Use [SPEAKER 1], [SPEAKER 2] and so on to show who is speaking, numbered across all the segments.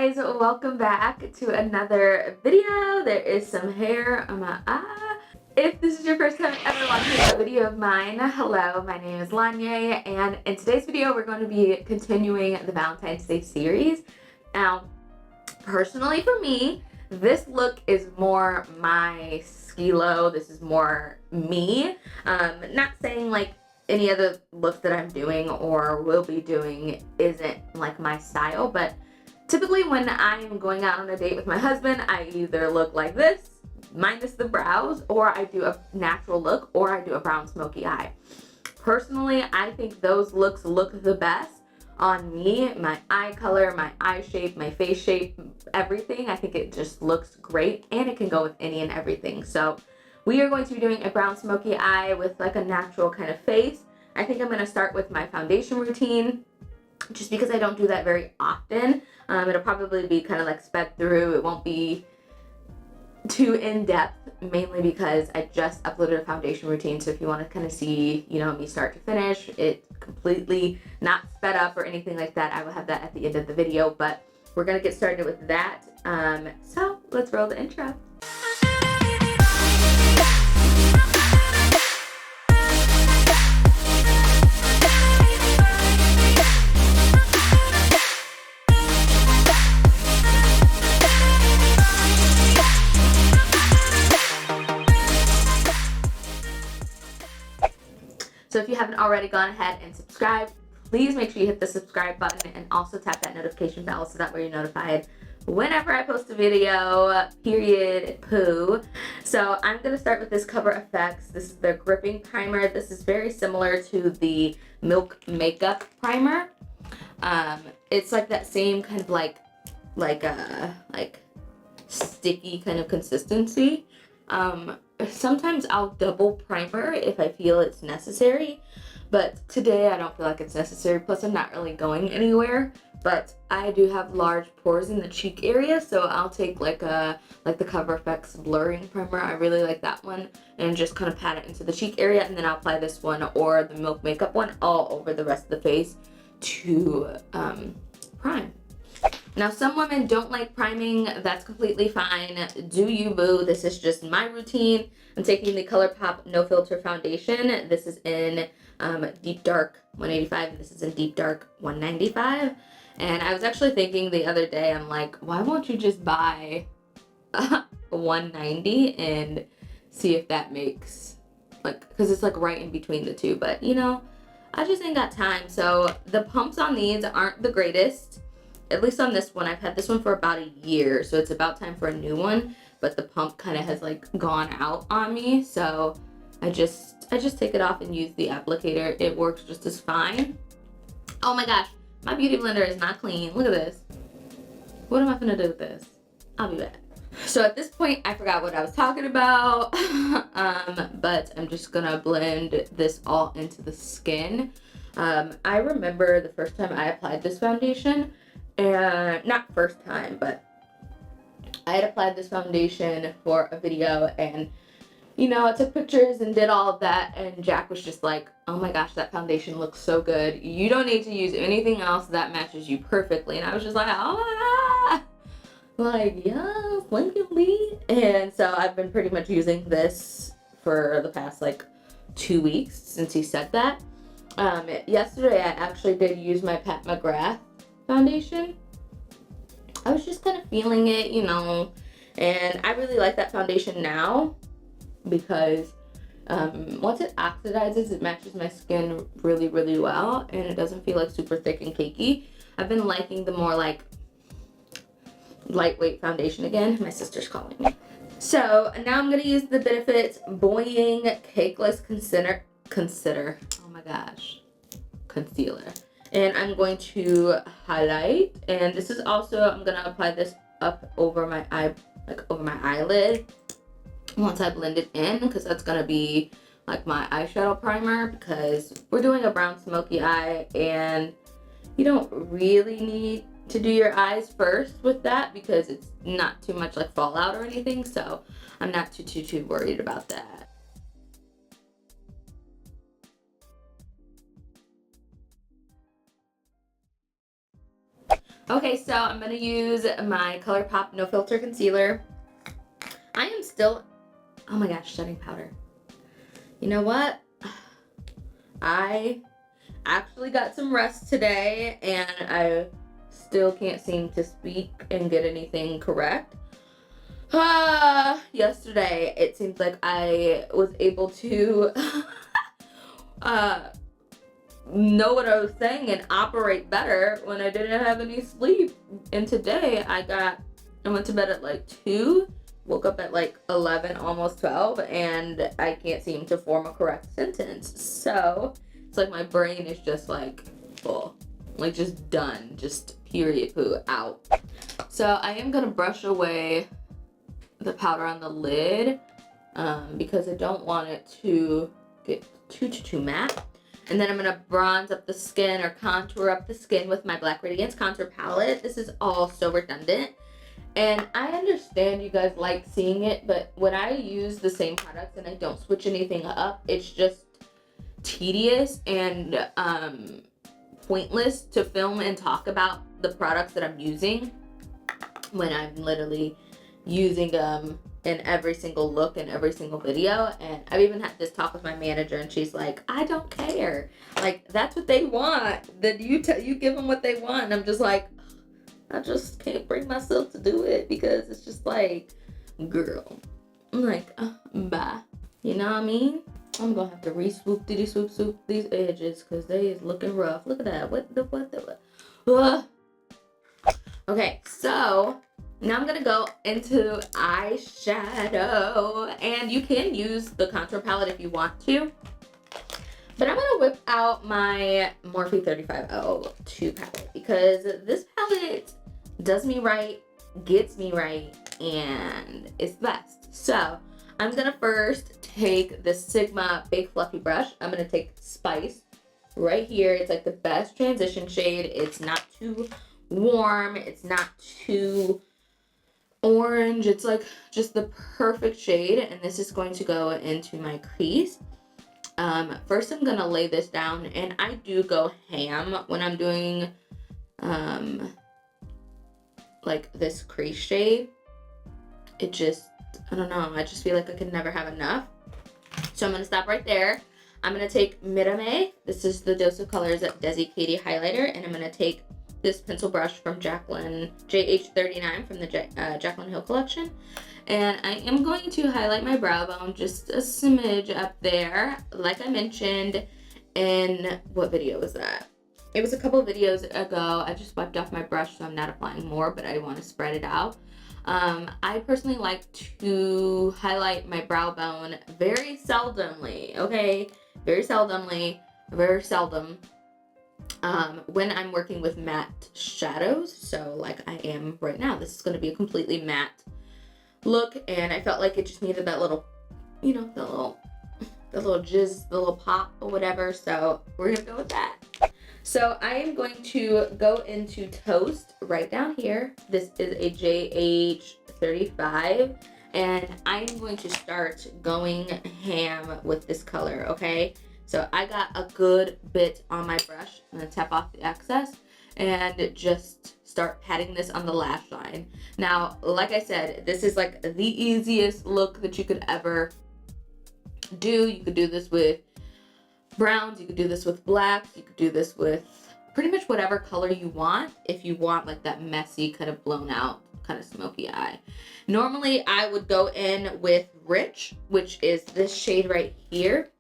[SPEAKER 1] guys, welcome back to another video. There is some hair on my eye. If this is your first time ever watching a video of mine, hello, my name is Lonyea, and in today's video we're going to be continuing the Valentine's Day series. Now, personally for me, this look is more my skilo. This is more me. Not saying like any other look that I'm doing or will be doing isn't like my style, but typically when I'm going out on a date with my husband, I either look like this, minus the brows, or I do a natural look, or I do a brown smoky eye. Personally, I think those looks look the best on me. My eye color, my eye shape, my face shape, everything. I think it just looks great, and it can go with any and everything. So we are going to be doing a brown smoky eye with like a natural kind of face. I think I'm going to start with my foundation routine, just because I don't do that very often. It'll probably be kind of like sped through. It won't be too in-depth, mainly because I just uploaded a foundation routine. So if you want to kind of see, you know, me start to finish, it completely not sped up or anything like that, I will have that at the end of the video. But we're going to get started with that. So let's roll the intro. So if you haven't already gone ahead and subscribed, please make sure you hit the subscribe button and also tap that notification bell so that way you're notified whenever I post a video, period, poo. So I'm going to start with this CoverFx. This is their gripping primer. This is very similar to the Milk Makeup primer. It's like that same kind of like sticky kind of consistency. Sometimes I'll double primer if I feel it's necessary, but today I don't feel like it's necessary. Plus I'm not really going anywhere, but I do have large pores in the cheek area, so I'll take like the CoverFx blurring primer. I really like that one, and just kind of pat it into the cheek area, and then I'll apply this one or the Milk Makeup one all over the rest of the face to prime. Now, some women don't like priming. That's completely fine. Do you, boo? This is just my routine. I'm taking the Colourpop No Filter Foundation. This is in Deep Dark 185, and this is in Deep Dark 195. And I was actually thinking the other day, I'm like, why won't you just buy a 190 and see if that makes, like, because it's like right in between the two. But, you know, I just ain't got time. So the pumps on these aren't the greatest. At least on this one. I've had this one for about a year, so it's about time for a new one, but the pump kind of has like gone out on me, so I just take it off and use the applicator. It works just as fine. Oh my gosh, my beauty blender is not clean. Look at this. What am I gonna do with this? I'll be back. So at this point I forgot what I was talking about. But I'm just gonna blend this all into the skin. I remember the first time I applied this foundation, and not first time, but I had applied this foundation for a video, and you know, I took pictures and did all of that, and Jack was just like, oh my gosh, that foundation looks so good, you don't need to use anything else, that matches you perfectly. And I was just like, oh, like, yes, thank you, Lee. And so I've been pretty much using this for the past like 2 weeks since he said that. Yesterday I actually did use my Pat McGrath foundation. I was just kind of feeling it, you know, and I really like that foundation now because once it oxidizes, it matches my skin really, really well, and it doesn't feel like super thick and cakey. I've been liking the more like lightweight foundation again. My sister's calling me. So now I'm gonna use the Benefit Boi-ing Cakeless Consider. Oh my gosh, concealer. And I'm going to highlight, and this is also, I'm gonna apply this up over my eye, like over my eyelid once I blend it in, because that's gonna be like my eyeshadow primer, because we're doing a brown smoky eye, and you don't really need to do your eyes first with that because it's not too much like fallout or anything, so I'm not too worried about that. Okay, so I'm gonna use my Colourpop No Filter Concealer. I am still, oh my gosh, setting powder. You know what? I actually got some rest today and I still can't seem to speak and get anything correct. Yesterday it seems like I was able to know what I was saying and operate better when I didn't have any sleep. And today I went to bed at like 2, woke up at like 11, almost 12, and I can't seem to form a correct sentence. So it's like my brain is just like full, like just done, just period poo out. So I am gonna brush away the powder on the lid because I don't want it to get too matte. And then I'm gonna bronze up the skin or contour up the skin with my Black Radiance contour palette. This is all so redundant. And I understand you guys like seeing it, but when I use the same products and I don't switch anything up, it's just tedious and pointless to film and talk about the products that I'm using when I'm literally using them in every single look in every single video. And I've even had this talk with my manager and she's like, I don't care, like that's what they want, then you give them what they want. And I'm just like, I just can't bring myself to do it because it's just like, girl, I'm like, bye, you know what I mean? I'm gonna have to swoop these edges because they is looking rough. Look at that. What okay, so now I'm gonna go into eyeshadow, and you can use the contour palette if you want to, but I'm gonna whip out my Morphe 3502 palette because this palette does me right, gets me right, and it's the best. So I'm gonna first take the Sigma Big Fluffy Brush. I'm gonna take Spice right here. It's like the best transition shade. It's not too warm, it's not too orange, it's like just the perfect shade, and this is going to go into my crease. First I'm gonna lay this down, and I do go ham when I'm doing like this crease shade. It just, I don't know, I just feel like I could never have enough. So I'm gonna stop right there. I'm gonna take Mirame, this is the Dose of Colors Desi Katie highlighter, and I'm gonna take this pencil brush from Jaclyn, JH39 from the Jaclyn Hill collection. And I am going to highlight my brow bone just a smidge up there. Like I mentioned in, what video was that? It was a couple videos ago. I just wiped off my brush, so I'm not applying more, but I want to spread it out. I personally like to highlight my brow bone very seldomly, okay? Very seldom. When I'm working with matte shadows, so like I am right now. This is going to be a completely matte look, and I felt like it just needed that little, you know, the little jizz, the little pop or whatever, so we're gonna go with that. So I am going to go into Toast right down here. This is a JH35, and I'm going to start going ham with this color, okay? So I got a good bit on my brush. I'm gonna tap off the excess and just start patting this on the lash line. Now, like I said, this is like the easiest look that you could ever do. You could do this with browns, you could do this with blacks, you could do this with pretty much whatever color you want if you want like that messy, kind of blown out, kind of smoky eye. Normally, I would go in with Rich, which is this shade right here.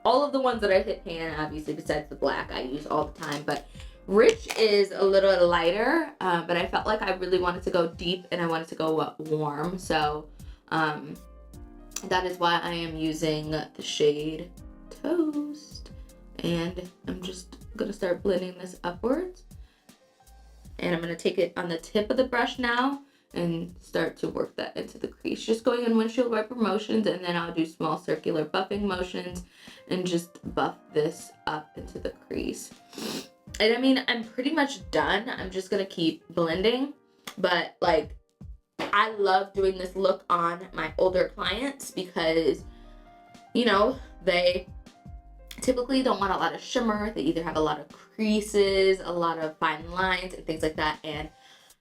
[SPEAKER 1] All of the ones that I hit pan, obviously, besides the black, I use all the time, but Rich is a little lighter, but I felt like I really wanted to go deep and I wanted to go warm, so that is why I am using the shade Toast, and I'm just gonna start blending this upwards, and I'm gonna take it on the tip of the brush now and start to work that into the crease, just going in windshield wiper motions, and then I'll do small circular buffing motions and just buff this up into the crease. And I mean, I'm pretty much done. I'm just gonna keep blending, but like, I love doing this look on my older clients because, you know, they typically don't want a lot of shimmer. They either have a lot of creases, a lot of fine lines and things like that, and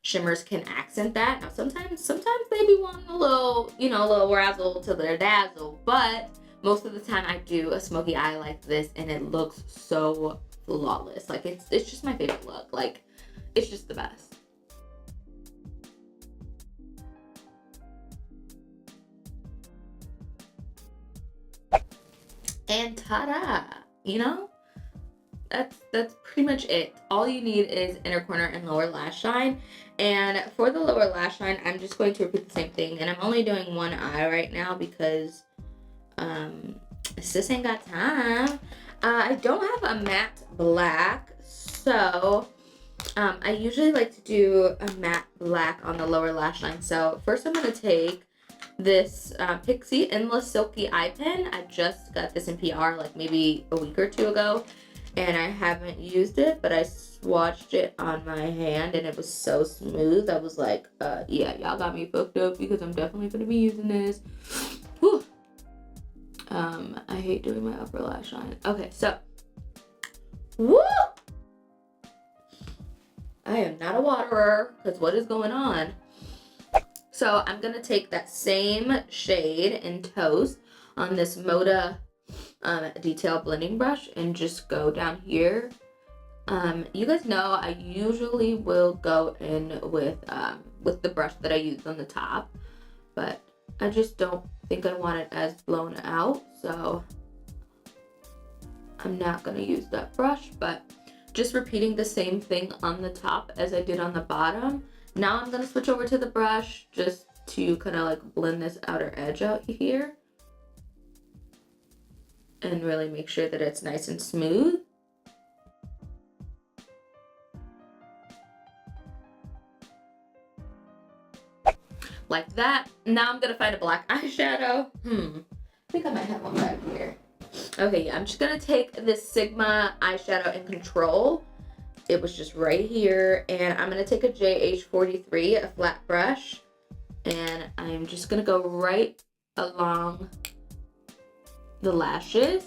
[SPEAKER 1] shimmers can accent that. Now sometimes they be wanting a little, you know, a little razzle to their dazzle, but most of the time I do a smoky eye like this and it looks so flawless. Like it's just my favorite look. Like it's just the best. And ta-da, you know? That's pretty much it. All you need is inner corner and lower lash line. And for the lower lash line, I'm just going to repeat the same thing. And I'm only doing one eye right now because sis ain't got time. I don't have a matte black, so I usually like to do a matte black on the lower lash line. So first I'm gonna take this Pixie Endless Silky Eye Pen. I just got this in PR like maybe a week or two ago, and I haven't used it, but I swatched it on my hand and it was so smooth. I was like, yeah, y'all got me fucked up because I'm definitely gonna be using this. Whew. I hate doing my upper lash line. Okay, so, woo! I am not a waterer because what is going on? So I'm gonna take that same shade in Toast on this Moda detail blending brush and just go down here. You guys know I usually will go in with the brush that I used on the top, but I just don't think I want it as blown out, so I'm not gonna use that brush, but just repeating the same thing on the top as I did on the bottom. Now I'm gonna switch over to the brush just to kind of like blend this outer edge out here and really make sure that it's nice and smooth. Like that. Now I'm gonna find a black eyeshadow. I think I might have one back here. Okay, yeah, I'm just gonna take this Sigma eyeshadow in Control. It was just right here, and I'm gonna take a JH43, a flat brush, and I'm just gonna go right along the lashes.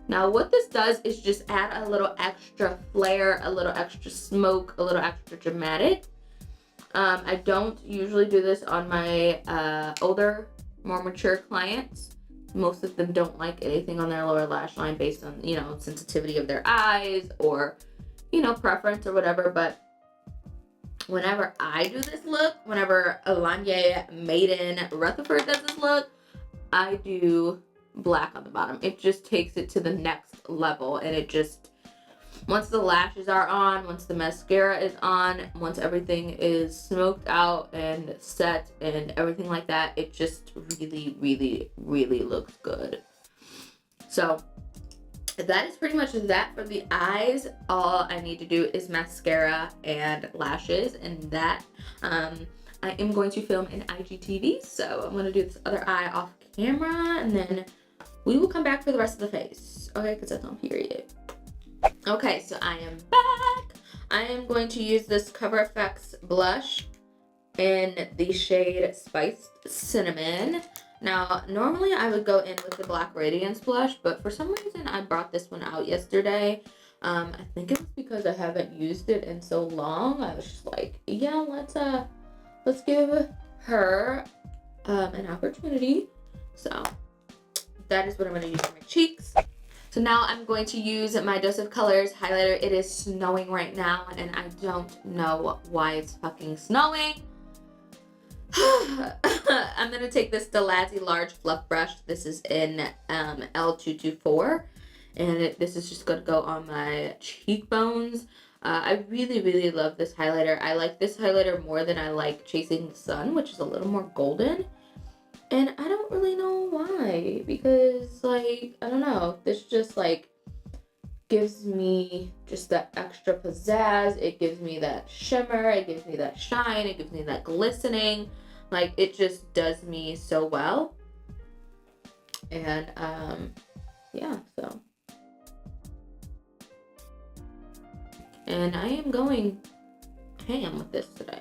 [SPEAKER 1] Now what this does is just add a little extra flare, a little extra smoke, a little extra dramatic. I don't usually do this on my older, more mature clients. Most of them don't like anything on their lower lash line based on, you know, sensitivity of their eyes or, you know, preference or whatever. But whenever I do this look, whenever Lonyea, Maiden, Rutherford does this look, I do black on the bottom. It just takes it to the next level, and it just, once the lashes are on, once the mascara is on, once everything is smoked out and set and everything like that, it just really, really, really looks good. So that is pretty much that for the eyes. All I need to do is mascara and lashes, and that I am going to film in IGTV. So I'm going to do this other eye off camera, and then we will come back for the rest of the face. Okay, because that's on period. Okay, so I am back. I am going to use this CoverFx blush in the shade Spiced Cinnamon. Now, normally I would go in with the Black Radiance blush, but for some reason I brought this one out yesterday. I think it was because I haven't used it in so long. I was just like, yeah, let's give her an opportunity. So that is what I'm going to use for my cheeks. So now I'm going to use my Dose of Colors highlighter. It is snowing right now, and I don't know why it's fucking snowing. I'm going to take this Delazzi Large Fluff Brush. This is in L224, and this is just going to go on my cheekbones. I really, really love this highlighter. I like this highlighter more than I like Chasing the Sun, which is a little more golden. And I don't really know why, because, like, I don't know, this just, like, gives me just that extra pizzazz. It gives me that shimmer, it gives me that shine, it gives me that glistening. Like, it just does me so well. And, yeah, so. And I am going ham with this today.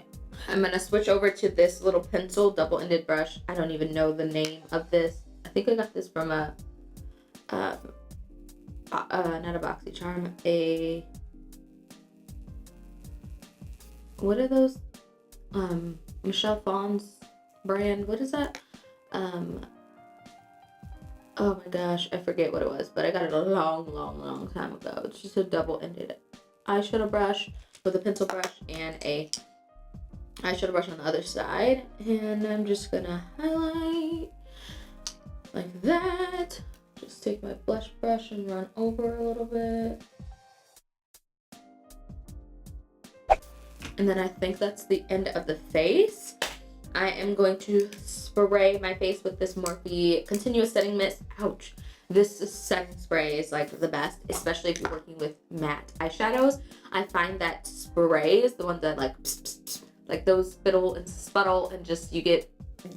[SPEAKER 1] I'm going to switch over to this little pencil double-ended brush. I don't even know the name of this. I think I got this from a not a BoxyCharm, what are those? Michelle Phan's brand. What is that? Oh my gosh, I forget what it was, but I got it a long time ago. It's just a double-ended eyeshadow brush with a pencil brush and a eyeshadow brush on the other side. And I'm just gonna highlight like that. Just take my blush brush and run over a little bit. And then I think that's the end of the face. I am going to spray my face with this Morphe Continuous Setting Mist. Ouch. This setting spray is like the best, especially if you're working with matte eyeshadows. I find that spray is the one that like, like those spittle and sputtle and just you get,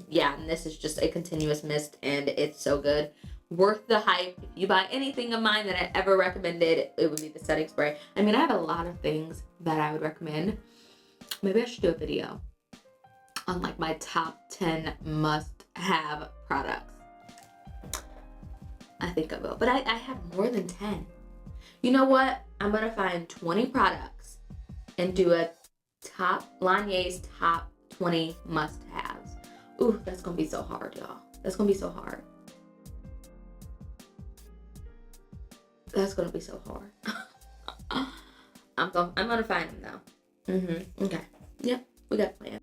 [SPEAKER 1] yeah, and this is just a continuous mist and it's so good. Worth the hype. If you buy anything of mine that I ever recommended, it would be the setting spray. I mean, I have a lot of things that I would recommend. Maybe I should do a video on like my top 10 must-have products. I think I will, but I have more than 10. You know what? I'm gonna find 20 products and do a Lonyea's top 20 must-haves. Ooh, that's gonna be so hard, y'all. That's gonna be so hard. That's gonna be so hard. I'm gonna find them though. Okay. Yep, we got a plan.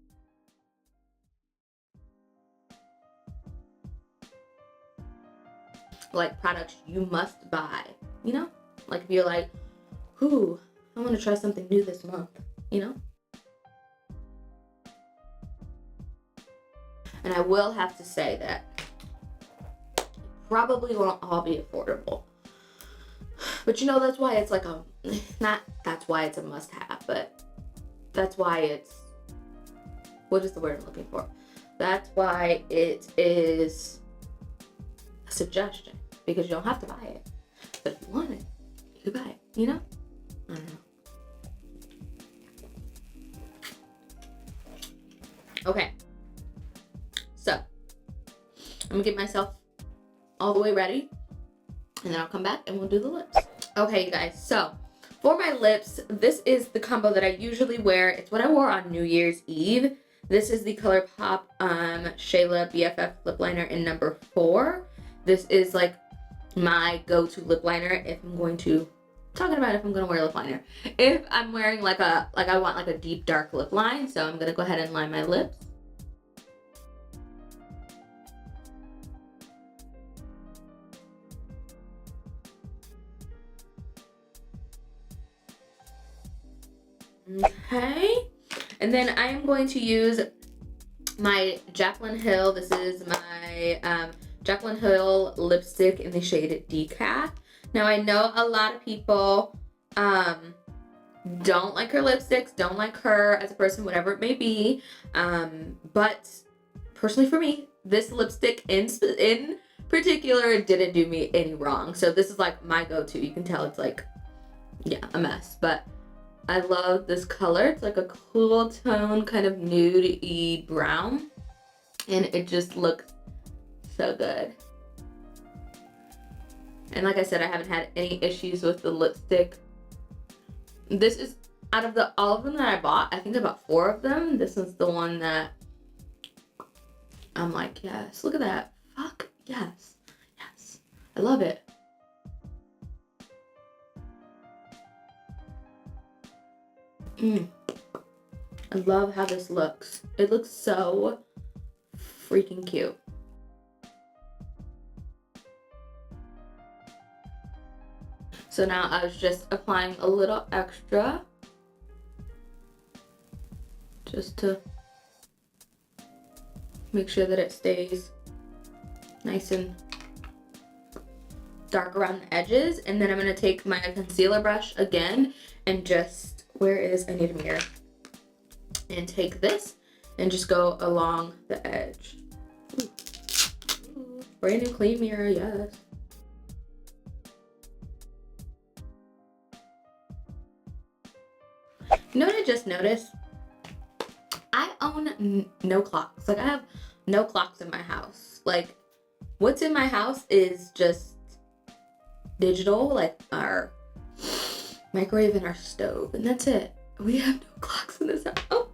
[SPEAKER 1] Like products you must buy, you know? Like if you're like, ooh, I want to try something new this month, you know? And I will have to say that probably won't all be affordable. But you know, that's why it's like that's why it's a must-have, but that's why it's, what is the word I'm looking for? That's why it is a suggestion, because you don't have to buy it. But if you want it, you can buy it, you know? I don't know. Okay. So, I'm gonna get myself all the way ready, and then I'll come back and we'll do the lips. Okay, you guys, so for my lips, this is the combo that I usually wear. It's what I wore on New Year's Eve. This is the Colourpop Shayla BFF lip liner in number 4. This is like my go-to lip liner if I'm going to, talking about if I'm gonna wear lip liner. If I'm wearing like I want like a deep dark lip line, so I'm gonna go ahead and line my lips. Okay, and then I am going to use my Jaclyn Hill. This is my Jaclyn Hill lipstick in the shade Decaf. Now I know a lot of people don't like her lipsticks, don't like her as a person, whatever it may be. But personally for me, this lipstick in particular didn't do me any wrong. So this is like my go-to. You can tell it's like, yeah, a mess, but I love this color. It's like a cool tone, kind of nude-y brown. And it just looks so good. And like I said, I haven't had any issues with the lipstick. This is, out of all of them that I bought, I think I bought 4 of them. This is the one that I'm like, yes, look at that. Fuck, yes. Yes. I love it. I love how this looks. It looks so freaking cute. So now I was just applying a little extra just to make sure that it stays nice and dark around the edges. And then I'm going to take my concealer brush again and just, I need a mirror, and take this and just go along the edge. Ooh. Brand new clean mirror, yes. You know what I just noticed? I own no clocks. Like I have no clocks in my house. Like what's in my house is just digital, like our microwave and our stove, and that's it. We have no clocks in this house. Oh,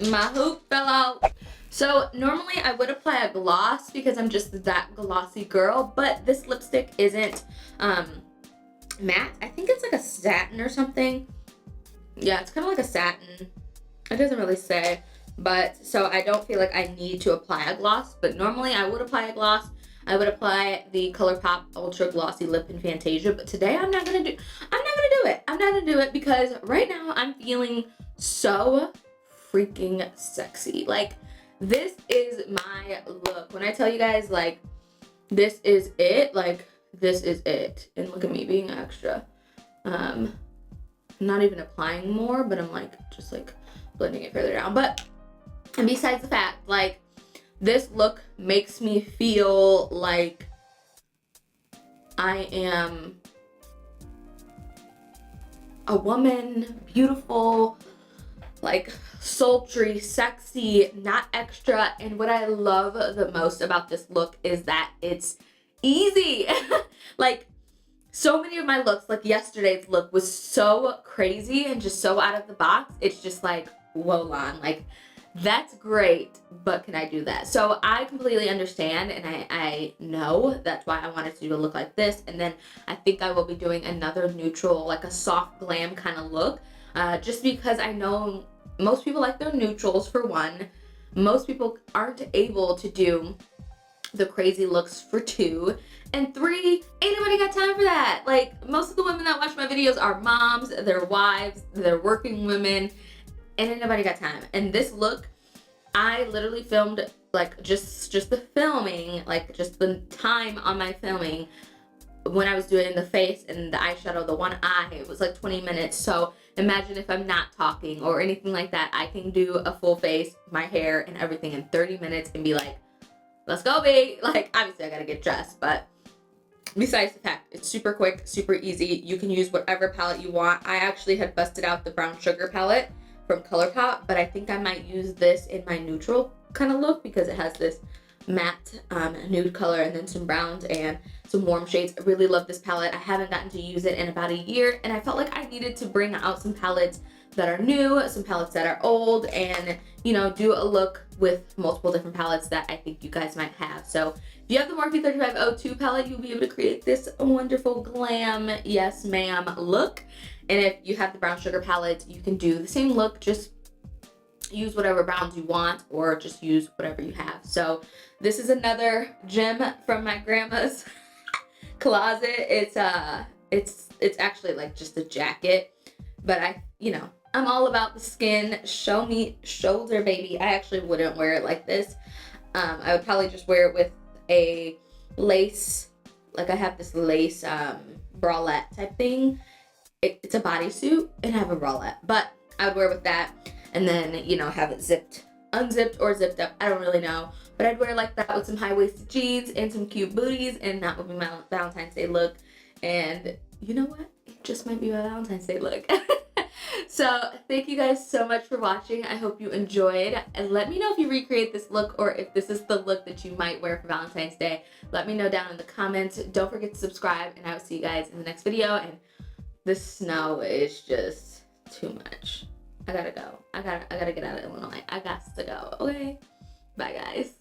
[SPEAKER 1] my hoop fell out. So normally I would apply a gloss because I'm just that glossy girl, but this lipstick isn't matte. I think it's like a satin or something. Yeah, it's kind of like a satin. It doesn't really say, but so I don't feel like I need to apply a gloss, but normally I would apply a gloss. I would apply the Colourpop Ultra Glossy Lip in Fantasia, but today I'm not gonna do it. I'm not gonna do it because right now I'm feeling so freaking sexy. Like, this is my look. When I tell you guys, like, this is it, like, this is it. And look at me being extra. I'm not even applying more, but I'm like just like blending it further down. But, and besides the fact, like, this look makes me feel like I am a woman, beautiful, like sultry, sexy, not extra. And what I love the most about this look is that it's easy. Like, so many of my looks, like yesterday's look was so crazy and just so out of the box. It's just like, whoa, Lon, like, that's great, but can I do that? So I completely understand, and I know that's why I wanted to do a look like this. And then I think I will be doing another neutral, like a soft glam kind of look, just because I know most people like their neutrals, for one. Most people aren't able to do the crazy looks, for two. And three, ain't nobody got time for that. Like, most of the women that watch my videos are moms, they're wives, they're working women, and ain't nobody got time. And this look, I literally filmed, like, just the filming, like, just the time on my filming when I was doing the face and the eyeshadow, the one eye, it was like 20 minutes. So imagine if I'm not talking or anything like that, I can do a full face, my hair, and everything in 30 minutes and be like, let's go, babe. Like, obviously I gotta get dressed, but besides the fact, it's super quick, super easy. You can use whatever palette you want. I actually had busted out the brown sugar palette from Colourpop, but I think I might use this in my neutral kind of look because it has this matte nude color and then some browns and some warm shades. I really love this palette. I haven't gotten to use it in about a year, and I felt like I needed to bring out some palettes that are new, some palettes that are old, and, you know, do a look with multiple different palettes that I think you guys might have. So if you have the Morphe 3502 palette, you'll be able to create this wonderful glam, yes ma'am look. And if you have the brown sugar palette, you can do the same look, just use whatever browns you want or just use whatever you have. So this is another gem from my grandma's closet. It's actually like just a jacket, but I'm all about the skin. Show me shoulder, baby. I actually wouldn't wear it like this. I would probably just wear it with a lace, like I have this lace bralette type thing. It's a bodysuit and I have a bralette, but I would wear it with that and then, have it zipped, unzipped or zipped up. I don't really know, but I'd wear like that with some high-waisted jeans and some cute booties, and that would be my Valentine's Day look. And you know what? It just might be my Valentine's Day look. So thank you guys so much for watching. I hope you enjoyed, and let me know if you recreate this look or if this is the look that you might wear for Valentine's Day. Let me know down in the comments. Don't forget to subscribe, and I will see you guys in the next video. And this snow is just too much. I gotta go. I gotta get out of Illinois. I got to go. Okay, bye guys.